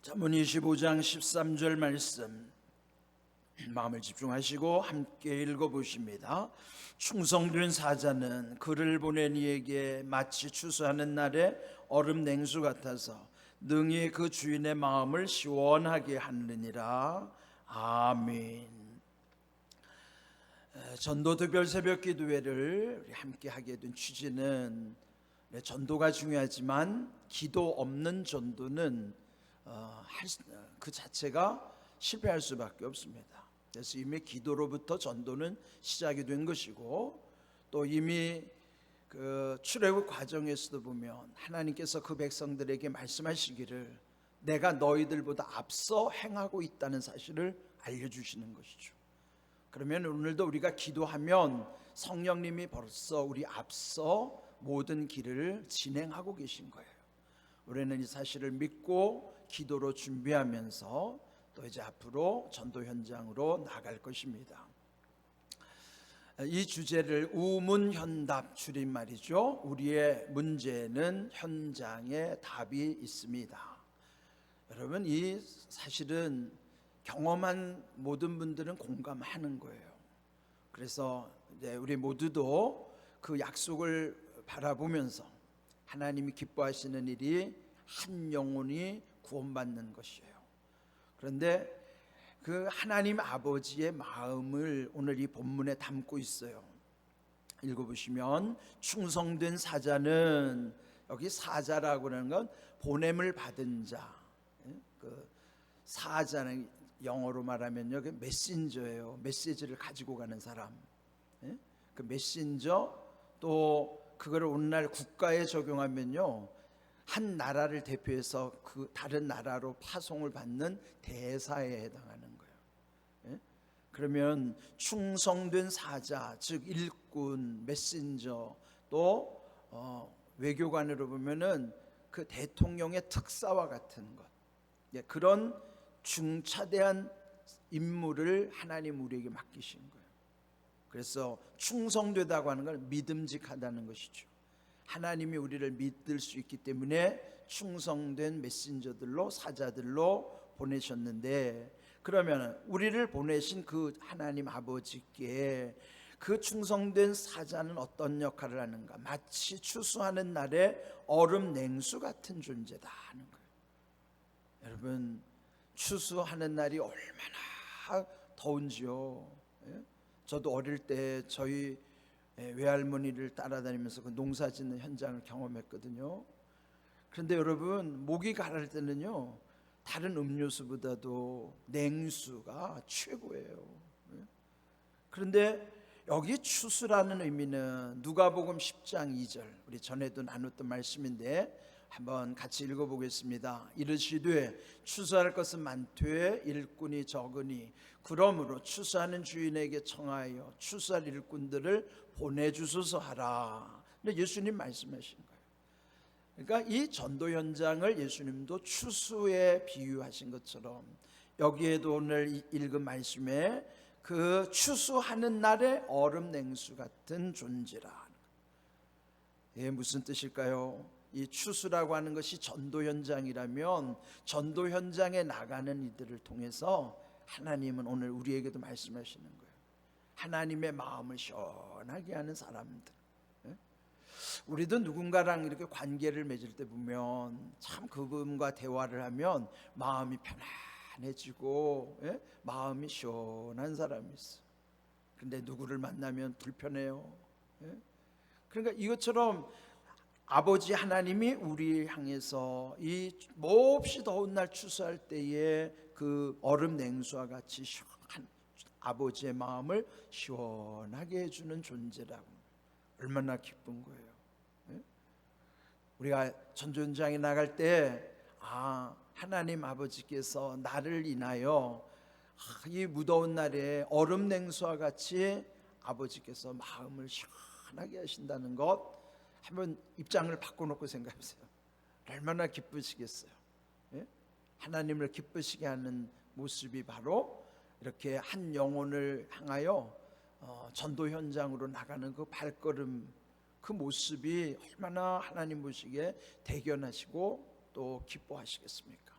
잠언 25장 13절 말씀 마음을 집중하시고 함께 읽어보십니다. 충성된 사자는 그를 보낸 이에게 마치 추수하는 날에 얼음 냉수 같아서 능히 그 주인의 마음을 시원하게 하느니라. 아멘. 전도 특별 새벽 기도회를 함께 하게 된 취지는 전도가 중요하지만 기도 없는 전도는 그 자체가 실패할 수밖에 없습니다. 그래서 이미 기도로부터 전도는 시작이 된 것이고, 또 이미 그 출애굽 과정에서도 보면 하나님께서 그 백성들에게 말씀하시기를 내가 너희들보다 앞서 행하고 있다는 사실을 알려주시는 것이죠. 그러면 오늘도 우리가 기도하면 성령님이 벌써 우리 앞서 모든 길을 진행하고 계신 거예요. 우리는 이 사실을 믿고 기도로 준비하면서 또 이제 앞으로 전도 현장으로 나갈 것입니다. 이 주제를 우문현답 줄임말이죠. 우리의 문제는 현장에 답이 있습니다. 여러분, 이 사실은 경험한 모든 분들은 공감하는 거예요. 그래서 이제 우리 모두도 그 약속을 바라보면서 하나님이 기뻐하시는 일이 한 영혼이 구원받는 것이에요. 그런데 그 하나님 아버지의 마음을 오늘 이 본문에 담고 있어요. 읽어보시면 충성된 사자는, 여기 사자라고 하는 건 보냄을 받은 자, 그 사자는 영어로 말하면요, 그 메신저예요. 메시지를 가지고 가는 사람. 그 메신저, 또 그거를 오늘날 국가에 적용하면요, 한 나라를 대표해서 그 다른 나라로 파송을 받는 대사에 해당하는 거예요. 그러면 충성된 사자, 즉 일꾼, 메신저, 또 외교관으로 보면은 그 대통령의 특사와 같은 것, 그런 중차대한 임무를 하나님 우리에게 맡기신 거예요. 그래서 충성되다고 하는 건 믿음직하다는 것이죠. 하나님이 우리를 믿을 수 있기 때문에 충성된 메신저들로, 사자들로 보내셨는데, 그러면 우리를 보내신 그 하나님 아버지께 그 충성된 사자는 어떤 역할을 하는가? 마치 추수하는 날에 얼음 냉수 같은 존재다 하는 거예요. 여러분, 추수하는 날이 얼마나 더운지요. 저도 어릴 때 저희 외할머니를 따라다니면서 그 농사 짓는 현장을 경험했거든요. 그런데 여러분, 목이 가랄 때는요, 다른 음료수보다도 냉수가 최고예요. 그런데 여기 추수라는 의미는 누가복음 10장 2절, 우리 전에도 나눴던 말씀인데 한번 같이 읽어보겠습니다. 이르시되 추수할 것은 많되 일꾼이 적으니 그러므로 추수하는 주인에게 청하여 추수할 일꾼들을 보내주소서 하라. 근데 예수님 말씀하신 거예요. 그러니까 이 전도 현장을 예수님도 추수에 비유하신 것처럼 여기에도 오늘 읽은 말씀에 그 추수하는 날의 얼음 냉수 같은 존재라. 무슨 뜻일까요? 이 추수라고 하는 것이 전도 현장이라면 전도 현장에 나가는 이들을 통해서 하나님은 오늘 우리에게도 말씀하시는 거예요. 하나님의 마음을 시원하게 하는 사람들. 우리도 누군가랑 이렇게 관계를 맺을 때 보면 참 그분과 대화를 하면 마음이 편안해지고 마음이 시원한 사람이 있어요. 그런데 누구를 만나면 불편해요. 그러니까 이것처럼 아버지 하나님이 우리 향해서 이 몹시 더운 날 추수할 때에 그 얼음 냉수와 같이 시원한 아버지의 마음을 시원하게 해주는 존재라고. 얼마나 기쁜 거예요. 우리가 전도 현장에 나갈 때 하나님 아버지께서 나를 인하여 이 무더운 날에 얼음 냉수와 같이 아버지께서 마음을 시원하게 하신다는 것, 한번 입장을 바꿔놓고 생각해보세요. 얼마나 기쁘시겠어요. 하나님을 기쁘시게 하는 모습이 바로 이렇게 한 영혼을 향하여 전도 현장으로 나가는 그 발걸음, 그 모습이 얼마나 하나님 보시기에 대견하시고 또 기뻐하시겠습니까?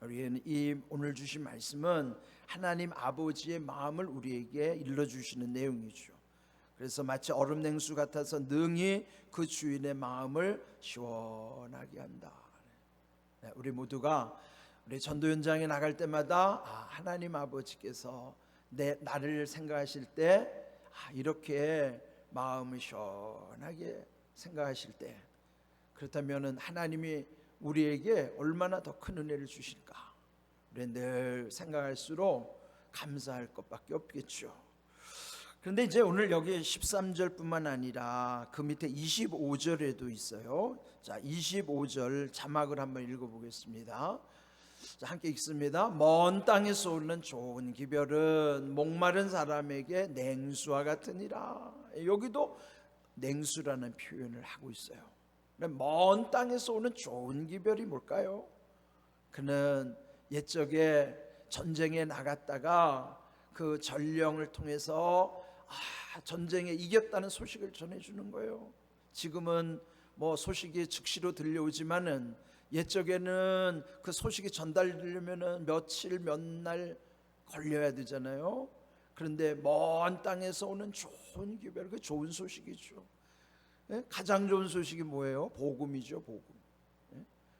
우리는 이 오늘 주신 말씀은 하나님 아버지의 마음을 우리에게 일러주시는 내용이죠. 그래서 마치 얼음 냉수 같아서 능히 그 주인의 마음을 시원하게 한다. 우리 모두가 우리 전도 현장에 나갈 때마다 하나님 아버지께서 나를 생각하실 때 이렇게 마음을 시원하게 생각하실 때, 그렇다면 하나님이 우리에게 얼마나 더 큰 은혜를 주실까, 우리는 늘 생각할수록 감사할 것밖에 없겠죠. 그런데 이제 오늘 여기 13절뿐만 아니라 그 밑에 25절에도 있어요. 자, 25절 자막을 한번 읽어보겠습니다. 자, 함께 읽습니다. 먼 땅에서 오는 좋은 기별은 목마른 사람에게 냉수와 같으니라. 여기도 냉수라는 표현을 하고 있어요. 먼 땅에서 오는 좋은 기별이 뭘까요? 그는 옛적에 전쟁에 나갔다가 그 전령을 통해서 전쟁에 이겼다는 소식을 전해주는 거예요. 지금은 뭐 소식이 즉시로 들려오지만은 옛적에는 그 소식이 전달되려면은 며칠 몇 날 걸려야 되잖아요. 그런데 먼 땅에서 오는 좋은 기별, 그 좋은 소식이죠. 가장 좋은 소식이 뭐예요? 복음이죠, 복음.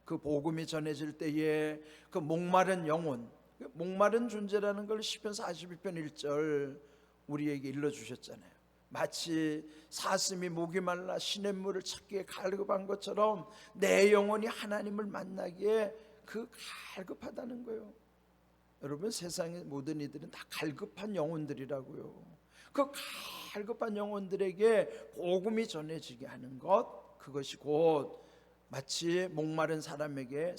그 복음이 전해질 때에 그 목마른 영혼, 목마른 존재라는 걸 시편 42편 1절 우리에게 일러주셨잖아요. 마치 사슴이 목이 말라 시냇물을 찾기에 갈급한 것처럼 내 영혼이 하나님을 만나기에 그 갈급하다는 거예요. 여러분, 세상의 모든 이들은 다 갈급한 영혼들이라고요. 그 갈급한 영혼들에게 복음이 전해지게 하는 것, 그것이 곧 마치 목마른 사람에게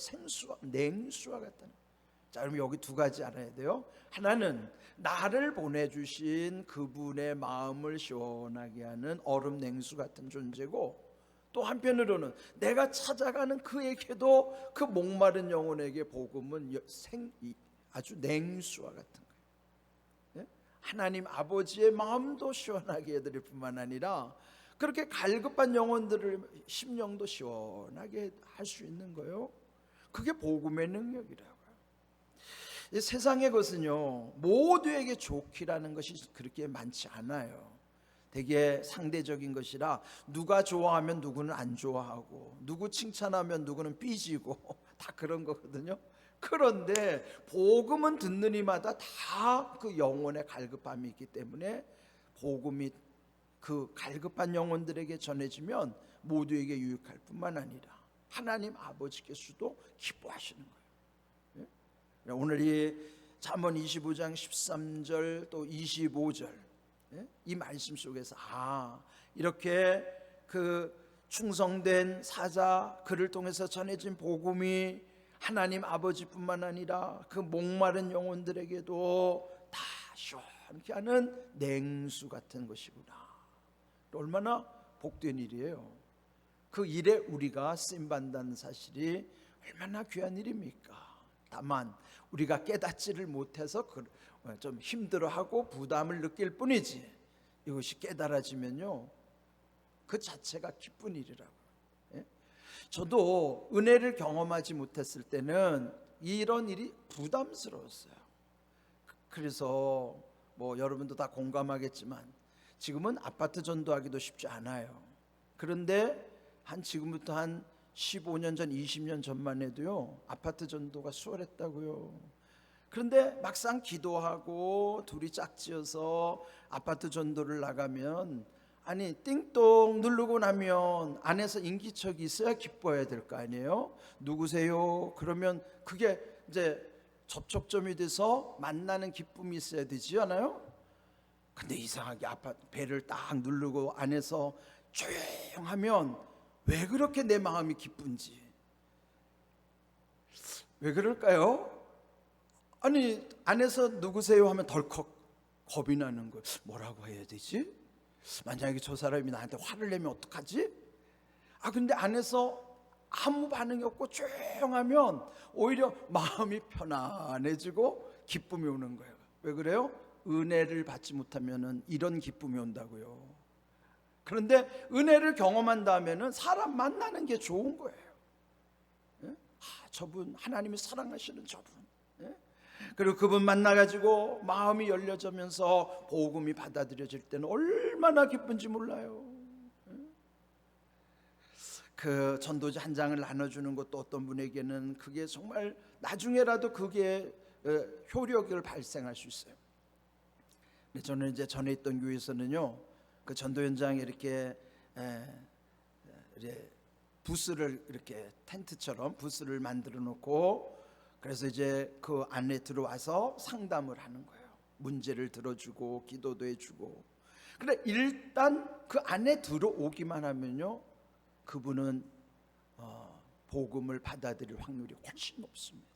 냉수와 같다는. 자, 그럼 여기 두 가지 알아야 돼요. 하나는 나를 보내주신 그분의 마음을 시원하게 하는 얼음 냉수 같은 존재고, 또 한편으로는 내가 찾아가는 그에게도 그 목마른 영혼에게 복음은 아주 냉수와 같은 거예요. 하나님 아버지의 마음도 시원하게 해드릴 뿐만 아니라 그렇게 갈급한 영혼들을 심령도 시원하게 할 수 있는 거예요. 그게 복음의 능력이라고요. 이 세상의 것은요, 모두에게 좋기라는 것이 그렇게 많지 않아요. 되게 상대적인 것이라 누가 좋아하면 누구는 안 좋아하고, 누구 칭찬하면 누구는 삐지고 다 그런 거거든요. 그런데 복음은 듣는 이마다 다 그 영혼의 갈급함이 있기 때문에 복음이 그 갈급한 영혼들에게 전해지면 모두에게 유익할 뿐만 아니라 하나님 아버지께서도 기뻐하시는 거예요. 오늘 이 잠언 25장 13절 또 25절 이 말씀 속에서 이렇게 그 충성된 사자 그를 통해서 전해진 복음이 하나님 아버지뿐만 아니라 그 목마른 영혼들에게도 다 시원케 하는 냉수 같은 것이구나. 얼마나 복된 일이에요. 그 일에 우리가 쓰임받는다는 사실이 얼마나 귀한 일입니까? 다만 우리가 깨닫지를 못해서 좀 힘들어하고 부담을 느낄 뿐이지, 이것이 깨달아지면요 그 자체가 기쁜 일이라고. 저도 은혜를 경험하지 못했을 때는 이런 일이 부담스러웠어요. 그래서 뭐 여러분도 다 공감하겠지만 지금은 아파트 전도하기도 쉽지 않아요. 그런데 지금부터 한 15년 전, 20년 전만 해도요 아파트 전도가 수월했다고요. 그런데 막상 기도하고 둘이 짝지어서 아파트 전도를 나가면, 아니 띵동 누르고 나면 안에서 인기척이 있어야 기뻐해야 될 거 아니에요. 누구세요? 그러면 그게 이제 접촉점이 돼서 만나는 기쁨이 있어야 되지 않아요? 근데 이상하게 아파트 배를 딱 누르고 안에서 조용하면 왜 그렇게 내 마음이 기쁜지. 왜 그럴까요? 아니 안에서 누구세요 하면 덜컥 겁이 나는 거예요. 뭐라고 해야 되지? 만약에 저 사람이 나한테 화를 내면 어떡하지? 근데 안에서 아무 반응이 없고 조용하면 오히려 마음이 편안해지고 기쁨이 오는 거예요. 왜 그래요? 은혜를 받지 못하면 이런 기쁨이 온다고요. 그런데 은혜를 경험한 다음에는 사람 만나는 게 좋은 거예요. 저분 하나님이 사랑하시는 저분, 예? 그리고 그분 만나가지고 마음이 열려지면서 복음이 받아들여질 때는 얼마나 기쁜지 몰라요. 그 전도지 한 장을 나눠주는 것도 어떤 분에게는 그게 정말 나중에라도 그게 효력을 발생할 수 있어요. 근데 저는 이제 전에 있던 교회에서는요, 그 전도 현장에 이렇게 부스를 이렇게 텐트처럼 부스를 만들어 놓고, 그래서 이제 그 안에 들어와서 상담을 하는 거예요. 문제를 들어주고 기도도 해주고. 근데 일단 그 안에 들어오기만 하면요, 그분은 복음을 받아들일 확률이 훨씬 높습니다.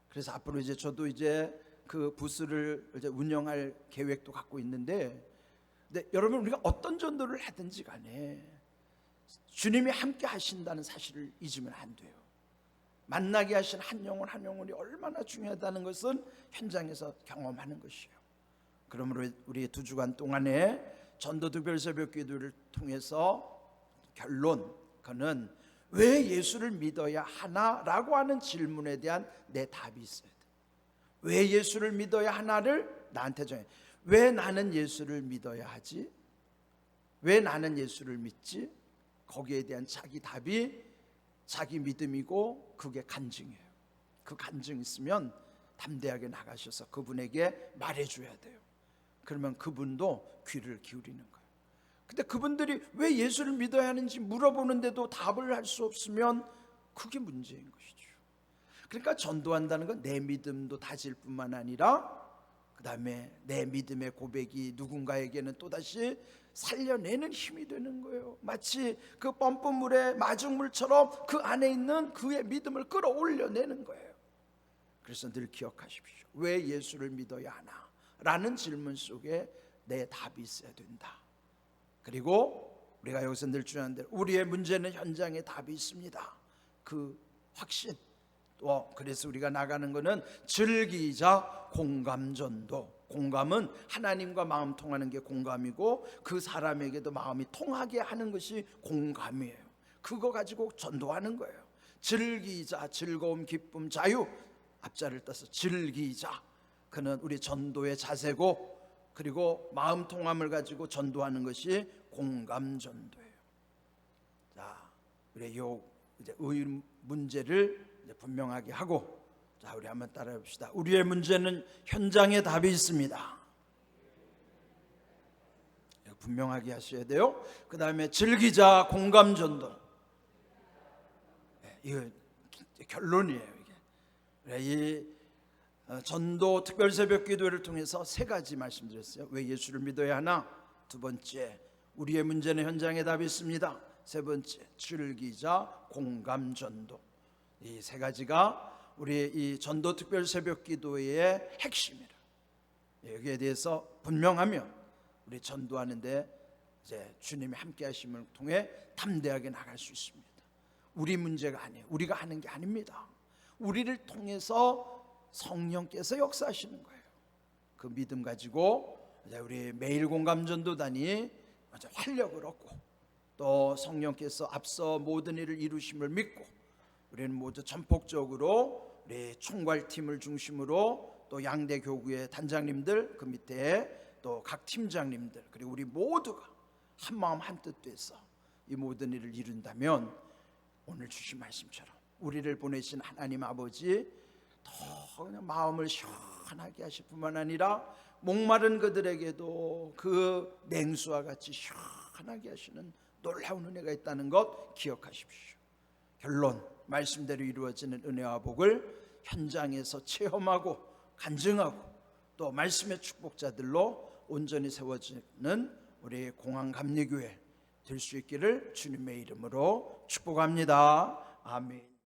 그래서 앞으로 이제 저도 이제 그 부스를 이제 운영할 계획도 갖고 있는데, 근데 여러분, 우리가 어떤 전도를 하든지 간에 주님이 함께 하신다는 사실을 잊으면 안 돼요. 만나게 하신 한 영혼 한 영혼이 얼마나 중요하다는 것은 현장에서 경험하는 것이에요. 그러므로 우리 2주간 동안에 전도 특별 새벽 기도를 통해서 결론, 그는 왜 예수를 믿어야 하나라고 하는 질문에 대한 내 답이 있어야 돼. 왜 예수를 믿어야 하나를 나한테 정해. 왜 나는 예수를 믿어야 하지? 왜 나는 예수를 믿지? 거기에 대한 자기 답이 자기 믿음이고, 그게 간증이에요. 그 간증이 있으면 담대하게 나가셔서 그분에게 말해줘야 돼요. 그러면 그분도 귀를 기울이는 거예요. 근데 그분들이 왜 예수를 믿어야 하는지 물어보는데도 답을 할 수 없으면 그게 문제인 것이죠. 그러니까 전도한다는 건 내 믿음도 다질 뿐만 아니라 그 다음에 내 믿음의 고백이 누군가에게는 또다시 살려내는 힘이 되는 거예요. 마치 그 펌프물의 마중물처럼 그 안에 있는 그의 믿음을 끌어올려내는 거예요. 그래서 늘 기억하십시오. 왜 예수를 믿어야 하나? 라는 질문 속에 내 답이 있어야 된다. 그리고 우리가 여기서 늘 주장하는 대로 우리의 문제는 현장에 답이 있습니다. 그 확신. 또 그래서 우리가 나가는 것은 즐기자 공감전도. 공감은 하나님과 마음 통하는 게 공감이고, 그 사람에게도 마음이 통하게 하는 것이 공감이에요. 그거 가지고 전도하는 거예요. 즐기자, 즐거움, 기쁨, 자유. 앞자를 따서 즐기자. 그는 우리 전도의 자세고, 그리고 마음 통함을 가지고 전도하는 것이 공감 전도예요. 자, 우리 요 이제 의 문제를 이제 분명하게 하고, 자, 우리 한번 따라해 봅시다. 우리의 문제는 현장에 답이 있습니다. 분명하게 하셔야 돼요. 그 다음에 즐기자 공감 전도. 이거 결론이에요. 이게 이 전도 특별 새벽 기도를 통해서 3가지 말씀드렸어요. 왜 예수를 믿어야 하나? 2번째, 우리의 문제는 현장에 답이 있습니다. 3번째, 즐기자 공감 전도. 이 3가지가 우리 이 전도 특별 새벽 기도의 핵심이라. 여기에 대해서 분명하면 우리 전도하는데 이제 주님이 함께 하심을 통해 담대하게 나갈 수 있습니다. 우리 문제가 아니에요. 우리가 하는 게 아닙니다. 우리를 통해서 성령께서 역사하시는 거예요. 그 믿음 가지고 우리 매일 공감전도단이 활력을 얻고, 또 성령께서 앞서 모든 일을 이루심을 믿고, 우리는 모두 전폭적으로 우리 총괄팀을 중심으로 또 양대 교구의 단장님들, 그 밑에 또 각 팀장님들, 그리고 우리 모두가 한마음 한뜻 돼서 이 모든 일을 이룬다면, 오늘 주신 말씀처럼 우리를 보내신 하나님 아버지 더 그냥 마음을 시원하게 하실 뿐만 아니라 목마른 그들에게도 그 냉수와 같이 시원하게 하시는 놀라운 은혜가 있다는 것 기억하십시오. 결론, 말씀대로 이루어지는 은혜와 복을 현장에서 체험하고 간증하고, 또 말씀의 축복자들로 온전히 세워지는 우리 공항감리교회 될 수 있기를 주님의 이름으로 축복합니다. 아멘.